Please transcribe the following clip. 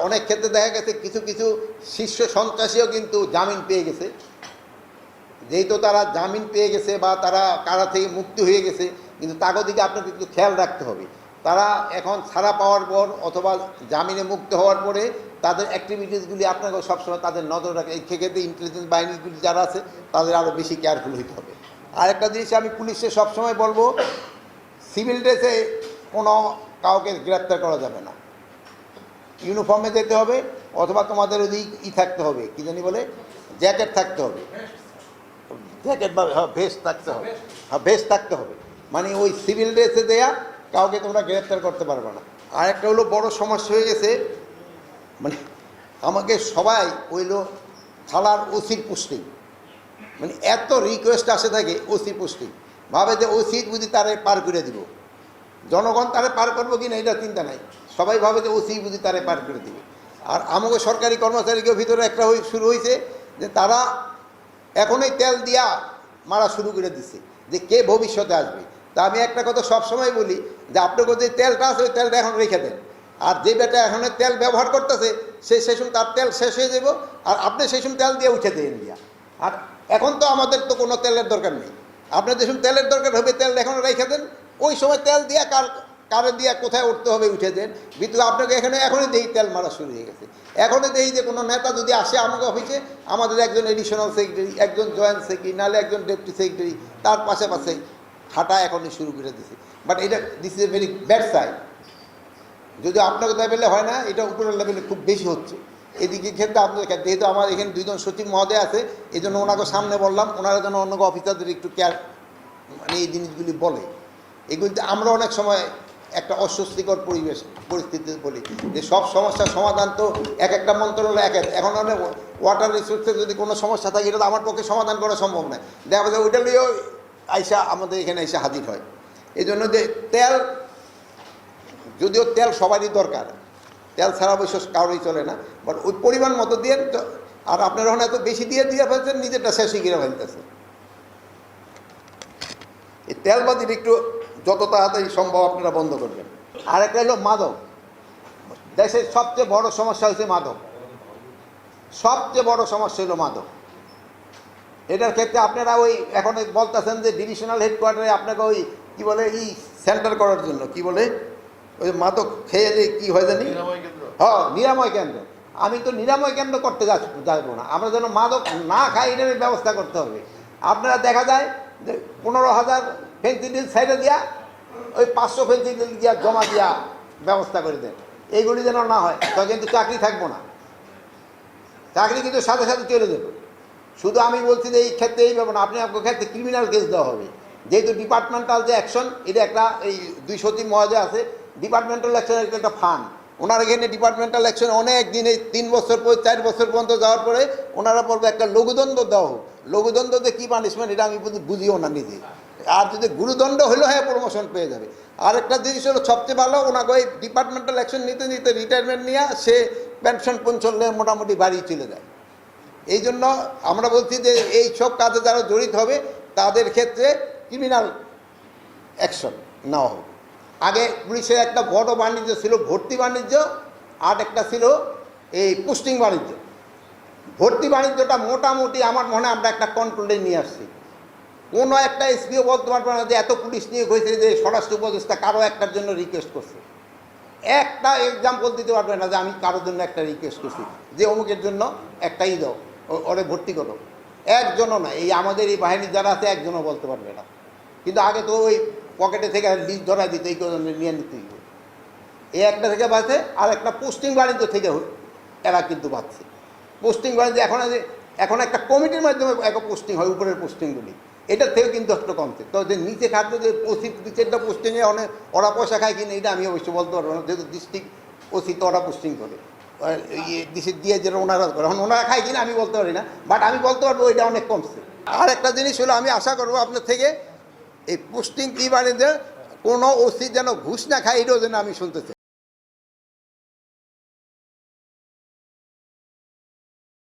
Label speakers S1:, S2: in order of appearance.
S1: অনেক ক্ষেত্রে দেখা গেছে কিছু কিছু শীর্ষ সন্ত্রাসীও কিন্তু জামিন পেয়ে গেছে। যেহেতু তারা জামিন পেয়ে গেছে বা তারা কারা থেকে মুক্তি হয়ে গেছে, কিন্তু তাকে দিকে আপনাকে একটু খেয়াল রাখতে হবে। তারা এখন ছাড়া পাওয়ার পর অথবা জামিনে মুক্ত হওয়ার পরে তাদের অ্যাক্টিভিটিসগুলি আপনাকে সবসময় তাদের নজর রাখে। এই ক্ষেত্রে ইন্টেলিজেন্স বাহিনীগুলি যারা আছে তাদের আরও বেশি কেয়ারফুল হতে হবে। আরেকটা জিনিস আমি পুলিশে সবসময় বলবো, সিভিল ড্রেসে কোনো কাউকে গ্রেপ্তার করা যাবে না। ইউনিফর্মে যেতে হবে অথবা তোমাদের ওই থাকতে হবে, কী জানি বলে, জ্যাকেট থাকতে হবে, জ্যাকেট বা ভেস্ট থাকতে হবে, ভেস্ট থাকতে হবে। মানে ওই সিভিল ড্রেসে দেয়া কাউকে তোমরা গ্রেপ্তার করতে পারবে না। আর একটা হলো বড় সমস্যা হয়ে গেছে, মানে আমাকে সবাই হইলো থানার ওসির পোস্টিং, মানে এত রিকোয়েস্ট আসে থাকে ওসি পোস্টিং, ভাবে যে ওসি বুঝি তারে পার করে দিব। জনগণ তারে পার করবো কি না এটা চিন্তা নাই, সবাই ভাবে যে ওসি বুঝি তারে পার করে দিবে। আর আমাকে সরকারি কর্মচারীকে ভিতরে একটা শুরু হয়েছে যে তারা এখনই তেল দিয়া মারা শুরু করে দিচ্ছে যে কে ভবিষ্যতে আসবে। তা আমি একটা কথা সবসময় বলি যে আপনাকে যে তেলটা আছে ওই তেলটা এখন রেখে দেন, আর যে বেটা এখন তেল ব্যবহার করতেছে সেই সময় তার তেল শেষ হয়ে যাব, আর আপনি সেই সময় তেল দিয়ে উঠে দেন দিয়া। আর এখন তো আমাদের তো কোনো তেলের দরকার নেই, আপনার যে সময় তেলের দরকার হবে তেল এখন রেখে দেন, ওই সময় তেল দিয়া কারে দিয়া কোথায় উঠতে হবে উঠে দেন। কিন্তু আপনাকে এখনই দেখি তেল মারা শুরু হয়ে গেছে। এখনই দেখি যে কোনো নেতা যদি আসে আমাকে অফিসে, আমাদের একজন এডিশনাল সেক্রেটারি, একজন জয়েন্ট সেক্রেটারি, নাহলে একজন ডেপুটি সেক্রেটারি তার পাশে হাঁটা এখনই শুরু করে দিছে। বাট এটা this is a very bad side. যদি আপনাকে লেভেলে হয় না, এটা উপরের লেভেলে খুব বেশি হচ্ছে। এদিকে ক্ষেত্রে আপনাদের ক্ষেত্রে যেহেতু আমার এখানে দুইজন সচিব মহোদয় আছে, এই জন্য ওনাকে সামনে বললাম, ওনারা যেন অন্য অফিসারদের একটু কেয়ার মানে এই জিনিসগুলি বলে। এগুলিতে আমরা অনেক সময় একটা অস্বস্তিকর পরিস্থিতি বলি যে সব সমস্যার সমাধান তো এক একটা মন্ত্রণালয় এখন অনেক ওয়াটার রিসোর্সের যদি কোনো সমস্যা থাকে এটা তো আমার পক্ষে সমাধান করা সম্ভব নয়, দেখা যায় ওইটা নিয়েও আইসা আমাদের এখানে এসে হাজির হয়। এই জন্য যে তেল, যদিও তেল সবারই দরকার, তেল ছাড়া অবশ্য কারোই চলে না, বাট ওই পরিমাণ মতো দিয়ে, আর আপনারা এখন এত বেশি দিয়ে ফেলছেন, নিজেরটা শেষই কিনে ফেলতেছে। এই তেলবাজির একটু যত তাড়াতাড়ি সম্ভব আপনারা বন্ধ করবেন। আর একটা হলো মাদক। দেশের সবচেয়ে বড় সমস্যা হচ্ছে মাদক, সবচেয়ে বড় সমস্যা হলো মাদক। এটার ক্ষেত্রে আপনারা ওই এখন বলতেছেন যে ডিভিশনাল হেডকোয়ার্টারে আপনাকে ওই কী বলে সেন্টার করার জন্য, কি বলে ওই মাদক খেয়ে যে কী হয় জানি, হ্যাঁ নিরাময় কেন্দ্র। আমি তো নিরাময় কেন্দ্র করতে যাবো না, আমরা যেন মাদক না খাই এটার ব্যবস্থা করতে হবে। আপনারা দেখা যায় যে 15,000 ফেন্সিডিল সাইডে দিয়া ওই 500 ফেন্সিডিল দিয়া জমা দিয়া ব্যবস্থা করে দেন, এইগুলি যেন না হয়। তো কিন্তু চাকরি থাকবো না, চাকরি কিন্তু সাথে সাথে চলে যাবে। শুধু আমি বলছি যে এই ক্ষেত্রে এই ব্যাপার না, আপনি আপনার ক্ষেত্রে ক্রিমিনাল কেস দেওয়া হবে। যেহেতু ডিপার্টমেন্টাল যে অ্যাকশন, এটা একটা এই 2 সচিব মহোদয় আছে, ডিপার্টমেন্টাল অ্যাকশনের একটা ফান্ড, ওনার এখানে ডিপার্টমেন্টাল অ্যাকশন অনেক দিনে 3 বছর পর 4 বছর পর্যন্ত যাওয়ার পরে ওনারা বলবে একটা লঘুদণ্ড দেওয়া হোক। লঘুদণ্ডতে কী পানিশমেন্ট এটা আমি বুঝিও না নিজে। আর যদি গুরুদণ্ড হলেও হ্যাঁ প্রমোশন পেয়ে যাবে। আর একটা জিনিস হলো সবচেয়ে ভালো, ওনাকে ওই ডিপার্টমেন্টাল অ্যাকশন নিতে নিতে রিটায়ারমেন্ট নিয়ে সে পেনশন মোটামুটি বাড়ি চলে যায়। এই জন্য আমরা বলছি যে এই সব কাজে যারা জড়িত হবে তাদের ক্ষেত্রে ক্রিমিনাল অ্যাকশন নেওয়া হবে। আগে পুলিশের একটা বড় বাণিজ্য ছিল ভর্তি বাণিজ্য, আর একটা ছিল এই পোস্টিং বাণিজ্য। ভর্তি বাণিজ্যটা মোটামুটি আমার মনে হয় আমরা একটা কন্ট্রোলে নিয়ে আসছি। কোনো একটা এসপিও বলতে পারবে না যে এত পুলিশ নিয়োগ হয়েছে যে স্বরাষ্ট্র উপদেষ্টা কারো একটার জন্য রিকোয়েস্ট করছে। একটা এক্সাম্পল দিতে পারবে না যে আমি কারোর জন্য একটা রিকোয়েস্ট করছি যে অমুকের জন্য একটাই দাও, ওরে ভর্তি করো। একজনও না, এই আমাদের এই বাহিনীর যারা আছে একজনও বলতে পারবে না। কিন্তু আগে তো ওই পকেটে থেকে লিস্ট ধরাই দিতে, এই নিয়ে নিতে এই একটা থেকে বাঁচে। আর একটা পোস্টিং বাণিজ্য থেকে এরা কিন্তু বাঁচছে। পোস্টিং বাণিজ্য এখন একটা কমিটির মাধ্যমে একটা পোস্টিং হয়, উপরের পোস্টিংগুলি, এটার থেকে কিন্তু একটু কমছে। তো যে নিচে খাদ্য যে ওসি 2-4টা পোস্টিংয়ে ওরা পয়সা খায় কিনা এটা আমি অবশ্যই বলতে পারবো না, যেহেতু ডিস্ট্রিক্ট ওসি তো ওরা পোস্টিং করে দিয়ে যেটা ওনারা করে, এখন ওনারা খায় কিনা আমি বলতে পারি না, বাট আমি বলতে পারবো এটা অনেক কমছে। আর একটা জিনিস হলো, আমি আশা করবো আপনার থেকে এই পোস্টিং কি বাণিজ্যে কোনো ওসি যেন ঘুষ না খায়, এটাও যেন আমি শুনতে চাই।